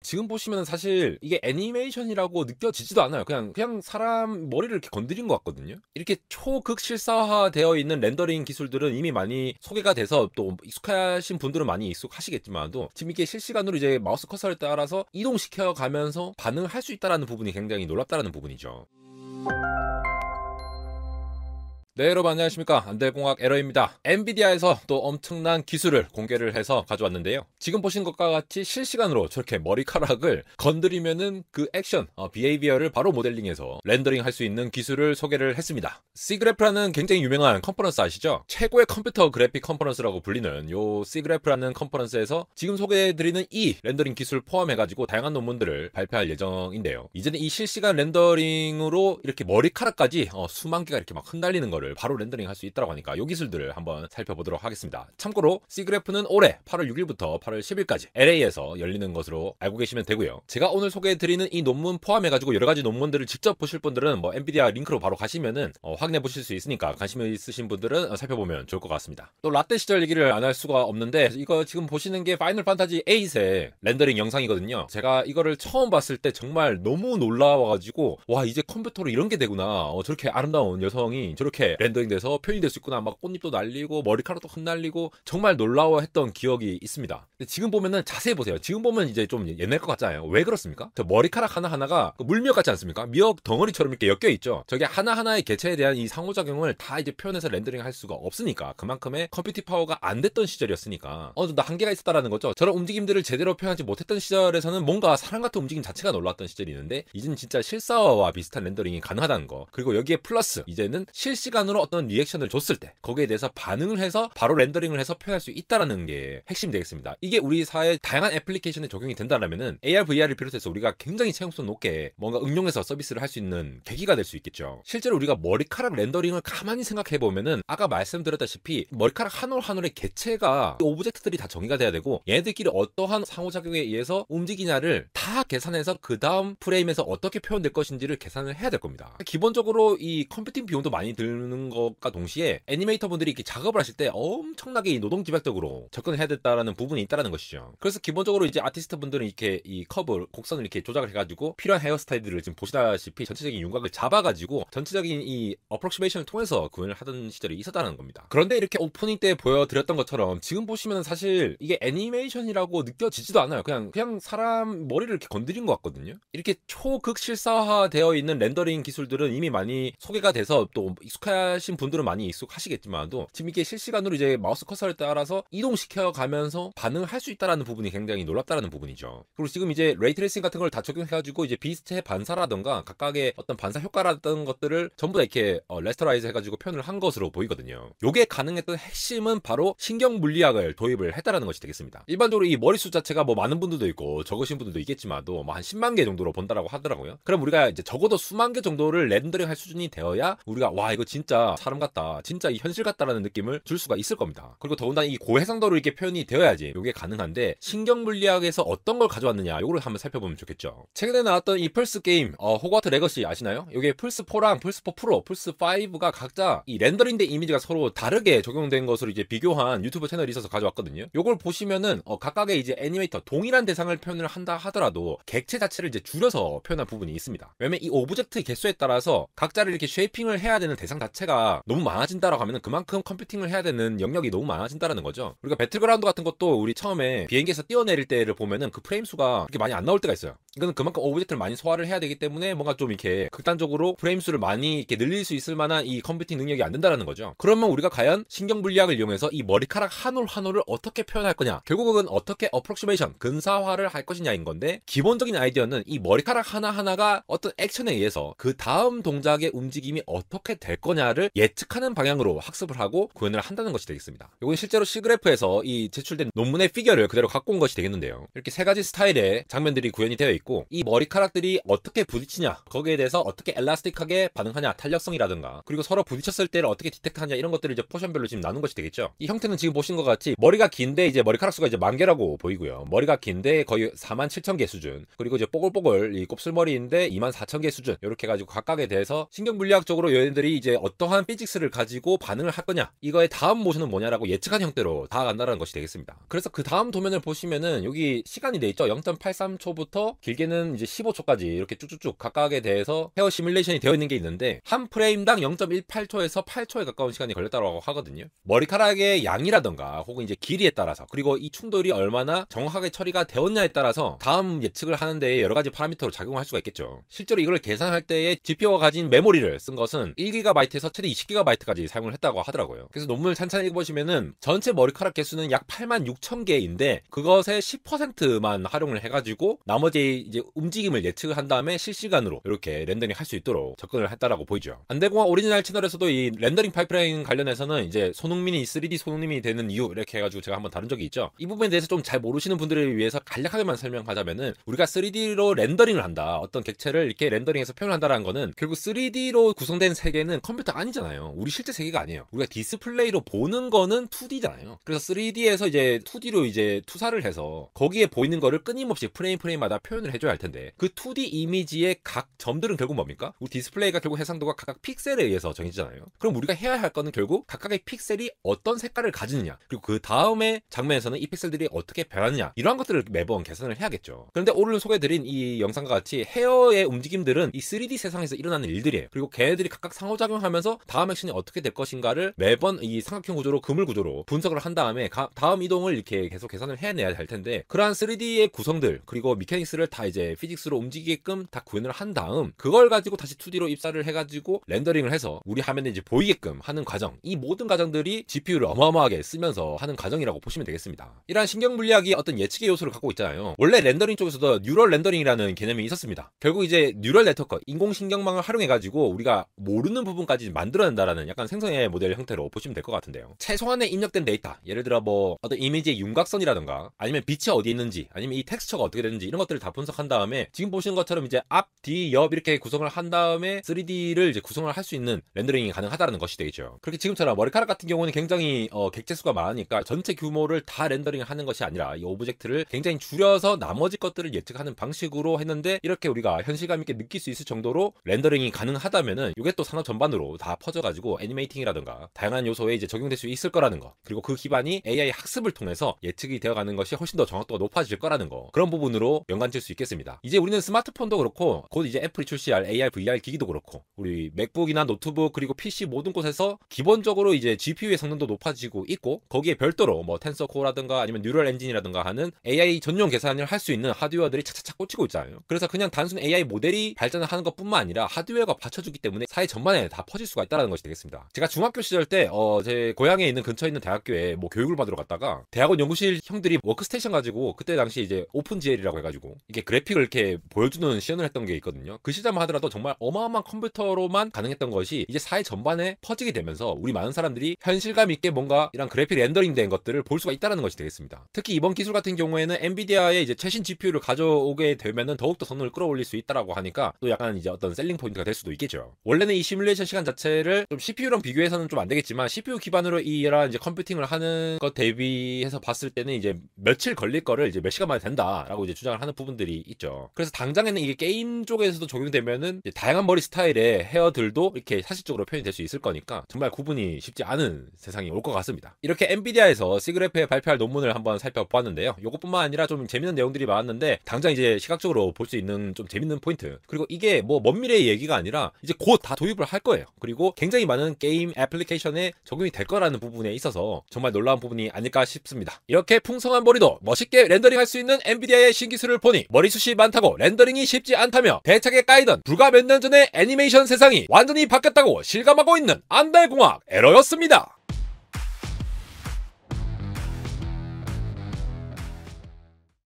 지금 보시면 사실 이게 애니메이션이라고 느껴지지도 않아요. 그냥 사람 머리를 이렇게 건드린 것 같거든요. 이렇게 초극 실사화 되어 있는 렌더링 기술들은 이미 많이 소개가 돼서 또 익숙하신 분들은 많이 익숙하시겠지만도 지금 이게 실시간으로 이제 마우스 커서를 따라서 이동시켜 가면서 반응을 할 수 있다는 부분이 굉장히 놀랍다는 부분이죠. 네, 여러분 안녕하십니까. 안될공학 에러입니다. 엔비디아에서 또 엄청난 기술을 공개를 해서 가져왔는데요. 지금 보신 것과 같이 실시간으로 저렇게 머리카락을 건드리면은 그 액션, 비헤이비어를 바로 모델링해서 렌더링 할 수 있는 기술을 소개를 했습니다. C그래프라는 굉장히 유명한 컨퍼런스 아시죠? 최고의 컴퓨터 그래픽 컨퍼런스라고 불리는 요 C그래프라는 컨퍼런스에서 지금 소개해드리는 이 렌더링 기술 포함해가지고 다양한 논문들을 발표할 예정인데요. 이제는 이 실시간 렌더링으로 이렇게 머리카락까지 수만 개가 이렇게 막 흩날리는 거를 바로 렌더링 할 수 있다고 하니까 이 기술들을 한번 살펴보도록 하겠습니다. 참고로 C그래프는 올해 8월 6일부터 8월 10일까지 LA에서 열리는 것으로 알고 계시면 되고요. 제가 오늘 소개해드리는 이 논문 포함해가지고 여러가지 논문들을 직접 보실 분들은 엔비디아 링크로 바로 가시면은 확인해 보실 수 있으니까 관심 있으신 분들은 살펴보면 좋을 것 같습니다. 또 라떼 시절 얘기를 안 할 수가 없는데 이거 지금 보시는 게 파이널 판타지 8의 렌더링 영상이거든요. 제가 이거를 처음 봤을 때 정말 너무 놀라워가지고 와, 이제 컴퓨터로 이런 게 되구나. 저렇게 아름다운 여성이 저렇게 렌더링 돼서 표현이 될 수 있구나. 막 꽃잎도 날리고 머리카락도 흩날리고 정말 놀라워했던 기억이 있습니다. 근데 지금 보면은 자세히 보세요. 지금 보면 이제 좀 옛날 것 같잖아요. 왜 그렇습니까? 저 머리카락 하나하나가 물미역 같지 않습니까? 미역 덩어리처럼 이렇게 엮여 있죠. 저게 하나하나의 개체에 대한 이 상호작용을 다 이제 표현해서 렌더링 할 수가 없으니까, 그만큼의 컴퓨팅 파워가 안 됐던 시절이었으니까 어느 정도 한계가 있었다라는 거죠. 저런 움직임들을 제대로 표현하지 못했던 시절에서는 뭔가 사람 같은 움직임 자체가 놀랐던 시절이 있는데, 이제는 진짜 실사화와 비슷한 렌더링이 가능하다는 거, 그리고 여기에 플러스 이제는 실시간으로 어떤 리액션을 줬을 때 거기에 대해서 반응을 해서 바로 렌더링을 해서 표현할 수 있다라는 게 핵심이 되겠습니다. 이게 우리 사회 다양한 애플리케이션에 적용이 된다면은 AR, VR을 비롯해서 우리가 굉장히 채용성 높게 뭔가 응용해서 서비스를 할 수 있는 계기가 될 수 있겠죠. 실제로 우리가 머리카락 렌더링을 가만히 생각해 보면은 아까 말씀드렸다시피 머리카락 한 올 한 올의 개체가 오브젝트들이 다 정의가 돼야 되고, 얘네들끼리 어떠한 상호작용에 의해서 움직이냐를 다 계산해서 그 다음 프레임에서 어떻게 표현될 것인지를 계산을 해야 될 겁니다. 기본적으로 이 컴퓨팅 비용도 많이 드는 것과 동시에 애니메이터 분들이 이렇게 작업을 하실 때 엄청나게 이 노동 집약적으로 접근을 해야 됐다라는 부분이 있다는 것이죠. 그래서 기본적으로 이제 아티스트 분들은 이렇게 이 커브, 곡선을 이렇게 조작을 해가지고 필요한 헤어스타일들을 지금 보시다시피 전체적인 윤곽을 잡아가지고 전체적인 이 어프록시메이션을 통해서 구현을 하던 시절이 있었다는 겁니다. 그런데 이렇게 오프닝 때 보여드렸던 것처럼 지금 보시면 사실 이게 애니메이션이라고 느껴지지도 않아요. 그냥 사람 머리를 이렇게 건드린 것 같거든요. 이렇게 초극 실사화 되어 있는 렌더링 기술들은 이미 많이 소개가 돼서 또 익숙하신 분들은 많이 익숙하시겠지만도 지금 이게 실시간으로 이제 마우스 커서를 따라서 이동시켜 가면서 반응을 할 수 있다는 부분이 굉장히 놀랍다는 부분이죠. 그리고 지금 이제 레이트레이싱 같은 걸 다 적용해가지고 이제 비스트의 반사라던가 각각의 어떤 반사 효과라던 것들을 전부 다 이렇게 레스터라이즈 해가지고 표현을 한 것으로 보이거든요. 요게 가능했던 핵심은 바로 신경 물리학을 도입을 했다라는 것이 되겠습니다. 일반적으로 이 머리숱 자체가 많은 분들도 있고 적으신 분들도 있겠지만도 한 10만 개 정도로 본다라고 하더라고요. 그럼 우리가 이제 적어도 수만 개 정도를 렌더링 할 수준이 되어야 우리가 와, 이거 진짜 사람 같다, 진짜 이 현실 같다라는 느낌을 줄 수가 있을 겁니다. 그리고 더군다나 이 고해상도로 이렇게 표현이 되어야지 요게 가능한데, 신경 물리학에서 어떤 걸 가져왔느냐 요거를 한번 살펴보면 좋겠죠. 최근에 나왔던 이 플스 게임 호그와트 레거시 아시나요? 요게 플스4랑 플스4 프로, 플스5가 각자 이 렌더링된 이미지가 서로 다르게 적용된 것으로 이제 비교한 유튜브 채널이 있어서 가져왔거든요. 요걸 보시면은 각각의 이제 애니메이터 동일한 대상을 표현을 한다 하더라도 객체 자체를 이제 줄여서 표현한 부분이 있습니다. 왜냐면 이 오브젝트 개수에 따라서 각자를 이렇게 쉐이핑을 해야 되는 대상 자체가 너무 많아진다라고 하면은 그만큼 컴퓨팅을 해야 되는 영역이 너무 많아진다라는 거죠. 우리가 배틀그라운드 같은 것도 우리 처음에 비행기에서 뛰어내릴 때를 보면은 그 프레임 수가 그렇게 많이 안 나올 때가 있어요. 이거는 그만큼 오브젝트를 많이 소화를 해야 되기 때문에 뭔가 좀 이렇게 극단적으로 프레임 수를 많이 이렇게 늘릴 수 있을 만한 이 컴퓨팅 능력이 안 된다라는 거죠. 그러면 우리가 과연 신경 물리학을 이용해서 이 머리카락 한 올 한 올을 어떻게 표현할 거냐, 결국은 어떻게 어프록시메이션, 근사화를 할 것이냐인 건데, 기본적인 아이디어는 이 머리카락 하나하나가 어떤 액션에 의해서 그 다음 동작의 움직임이 어떻게 될 거냐를 예측하는 방향으로 학습을 하고 구현을 한다는 것이 되겠습니다. 이건 실제로 C그래프에서 이 제출된 논문의 피겨를 그대로 갖고 온 것이 되겠는데요. 이렇게 세 가지 스타일의 장면들이 구현이 되어 있고, 있고, 이 머리카락들이 어떻게 부딪히냐, 거기에 대해서 어떻게 엘라스틱하게 반응하냐, 탄력성이라든가, 그리고 서로 부딪혔을 때를 어떻게 디텍트하냐, 이런 것들을 이제 포션별로 지금 나눈 것이 되겠죠. 이 형태는 지금 보신 것 같이 머리가 긴데 이제 머리카락 수가 이제 10,000개라고 보이고요. 머리가 긴데 거의 47,000개 수준, 그리고 이제 뽀글뽀글 이 곱슬머리인데 24,000개 수준, 이렇게 해가지고 각각에 대해서 신경물리학적으로 얘네들이 이제 어떠한 피직스를 가지고 반응을 할 거냐, 이거의 다음 모션은 뭐냐라고 예측한 형태로 다가간다는 것이 되겠습니다. 그래서 그 다음 도면을 보시면은 여기 시간이 돼 있죠. 0.83초부터 길게는 이제 15초까지 이렇게 쭉쭉쭉 각각에 대해서 헤어 시뮬레이션이 되어 있는 게 있는데, 한 프레임당 0.18초에서 8초에 가까운 시간이 걸렸다고 하거든요. 머리카락의 양이라던가 혹은 이제 길이에 따라서, 그리고 이 충돌이 얼마나 정확하게 처리가 되었냐에 따라서 다음 예측을 하는 데에 여러 가지 파라미터로 작용할 수가 있겠죠. 실제로 이걸 계산할 때에 GPU가 가진 메모리를 쓴 것은 1GB에서 최대 20GB까지 사용을 했다고 하더라고요. 그래서 논문을 찬찬히 읽어보시면은 전체 머리카락 개수는 약 86,000개인데 그것의 10%만 활용을 해가지고 나머지 이제 움직임을 예측을 한 다음에 실시간으로 이렇게 렌더링 할 수 있도록 접근을 했다라고 보이죠. 안대공학 오리지널 채널에서도 이 렌더링 파이프라인 관련해서는 이제 손흥민이 3D 손흥민이 되는 이유, 이렇게 해가지고 제가 한번 다룬 적이 있죠. 이 부분에 대해서 좀 잘 모르시는 분들을 위해서 간략하게만 설명하자면은, 우리가 3D로 렌더링을 한다, 어떤 객체를 이렇게 렌더링해서 표현한다라는 거는 결국 3D로 구성된 세계는 컴퓨터 아니잖아요. 우리 실제 세계가 아니에요. 우리가 디스플레이로 보는 거는 2D잖아요. 그래서 3D에서 이제 2D로 이제 투사를 해서 거기에 보이는 거를 끊임없이 프레임마다 표현을 해줘야 할 텐데, 그 2D 이미지의 각 점들은 결국 뭡니까? 우리 디스플레이가 결국 해상도가 각각 픽셀에 의해서 정해지잖아요. 그럼 우리가 해야 할 거는 결국 각각의 픽셀이 어떤 색깔을 가지느냐, 그리고 그 다음에 장면에서는 이 픽셀들이 어떻게 변하느냐, 이러한 것들을 매번 계산을 해야겠죠. 그런데 오늘 소개해드린 이 영상과 같이 헤어의 움직임들은 이 3D 세상에서 일어나는 일들이에요. 그리고 걔네들이 각각 상호작용하면서 다음 액션이 어떻게 될 것인가를 매번 이 삼각형 구조로, 그물 구조로 분석을 한 다음에 다음 이동을 이렇게 계속 계산을 해내야 할 텐데, 그러한 3D의 구성들 그리고 미케닉스를 다 이제 피직스로 움직이게끔 다 구현을 한 다음 그걸 가지고 다시 2D로 입사를 해가지고 렌더링을 해서 우리 화면에 이제 보이게끔 하는 과정, 이 모든 과정들이 GPU를 어마어마하게 쓰면서 하는 과정이라고 보시면 되겠습니다. 이러한 신경물리학이 어떤 예측의 요소를 갖고 있잖아요. 원래 렌더링 쪽에서도 뉴럴 렌더링이라는 개념이 있었습니다. 결국 이제 뉴럴 네트워크, 인공신경망을 활용해가지고 우리가 모르는 부분까지 만들어낸다라는 약간 생성 AI 모델 형태로 보시면 될 것 같은데요. 최소한의 입력된 데이터, 예를 들어 뭐 어떤 이미지의 윤곽선이라던가 아니면 빛이 어디에 있는지, 아니면 이 텍스처가 어떻게 되는지, 이런 것들을 다 분석한 다음에 지금 보시는 것처럼 이제 앞, 뒤, 옆 이렇게 구성을 한 다음에 3D를 이제 구성을 할 수 있는 렌더링이 가능하다는 것이 되겠죠. 그렇게 지금처럼 머리카락 같은 경우는 굉장히 객체 수가 많으니까 전체 규모를 다 렌더링을 하는 것이 아니라 이 오브젝트를 굉장히 줄여서 나머지 것들을 예측하는 방식으로 했는데, 이렇게 우리가 현실감 있게 느낄 수 있을 정도로 렌더링이 가능하다면은 이게 또 산업 전반으로 다 퍼져가지고 애니메이팅이라든가 다양한 요소에 이제 적용될 수 있을 거라는 거, 그리고 그 기반이 AI 학습을 통해서 예측이 되어가는 것이 훨씬 더 정확도가 높아질 거라는 거, 그런 부분으로 연관질 수 있겠습니다. 이제 우리는 스마트폰도 그렇고 곧 이제 애플이 출시할 AR, VR 기기도 그렇고 우리 맥북이나 노트북 그리고 PC 모든 곳에서 기본적으로 이제 GPU의 성능도 높아지고 있고, 거기에 별도로 뭐 텐서코어라든가 아니면 뉴럴 엔진이라든가 하는 AI 전용 계산을 할 수 있는 하드웨어들이 차차차 꽂히고 있잖아요. 그래서 그냥 단순 AI 모델이 발전을 하는 것뿐만 아니라 하드웨어가 받쳐주기 때문에 사회 전반에 다 퍼질 수가 있다는 것이 되겠습니다. 제가 중학교 시절 때 제 고향에 있는 근처에 있는 대학교에 뭐 교육을 받으러 갔다가 대학원 연구실 형들이 워크스테이션 가지고, 그때 당시 이제 오픈GL이라고 해가지고 이게 그래픽을 이렇게 보여주는 시연을 했던 게 있거든요. 그 시절만 하더라도 정말 어마어마한 컴퓨터로만 가능했던 것이 이제 사회 전반에 퍼지게 되면서 우리 많은 사람들이 현실감 있게 뭔가 이런 그래픽 렌더링 된 것들을 볼 수가 있다는 것이 되겠습니다. 특히 이번 기술 같은 경우에는 엔비디아의 이제 최신 GPU를 가져오게 되면은 더욱더 성능을 끌어올릴 수 있다라고 하니까 또 약간 이제 어떤 셀링 포인트가 될 수도 있겠죠. 원래는 이 시뮬레이션 시간 자체를 좀 CPU랑 비교해서는 좀 안 되겠지만, CPU 기반으로 이런 이제 컴퓨팅을 하는 것 대비해서 봤을 때는 이제 며칠 걸릴 거를 이제 몇 시간 만에 된다라고 이제 주장을 하는 부분들이 있죠. 그래서 당장에는 이게 게임 쪽에서도 적용되면은 다양한 머리 스타일의 헤어들도 이렇게 사실적으로 표현이 될 수 있을 거니까 정말 구분이 쉽지 않은 세상이 올 것 같습니다. 이렇게 엔비디아에서 시그래프에 발표할 논문을 한번 살펴보았는데요. 요것뿐만 아니라 좀 재밌는 내용들이 많았는데, 당장 이제 시각적으로 볼 수 있는 좀 재밌는 포인트, 그리고 이게 뭐 먼 미래의 얘기가 아니라 이제 곧 다 도입을 할 거예요. 그리고 굉장히 많은 게임 애플리케이션에 적용이 될 거라는 부분에 있어서 정말 놀라운 부분이 아닐까 싶습니다. 이렇게 풍성한 머리도 멋있게 렌더링 할 수 있는 엔비디아의 신기술을 보니 머리숱이 많다고 렌더링이 쉽지 않다며 대책에 까이던 불과 몇 년 전의 애니메이션 세상이 완전히 바뀌었다고 실감하고 있는 안달공학 에러였습니다.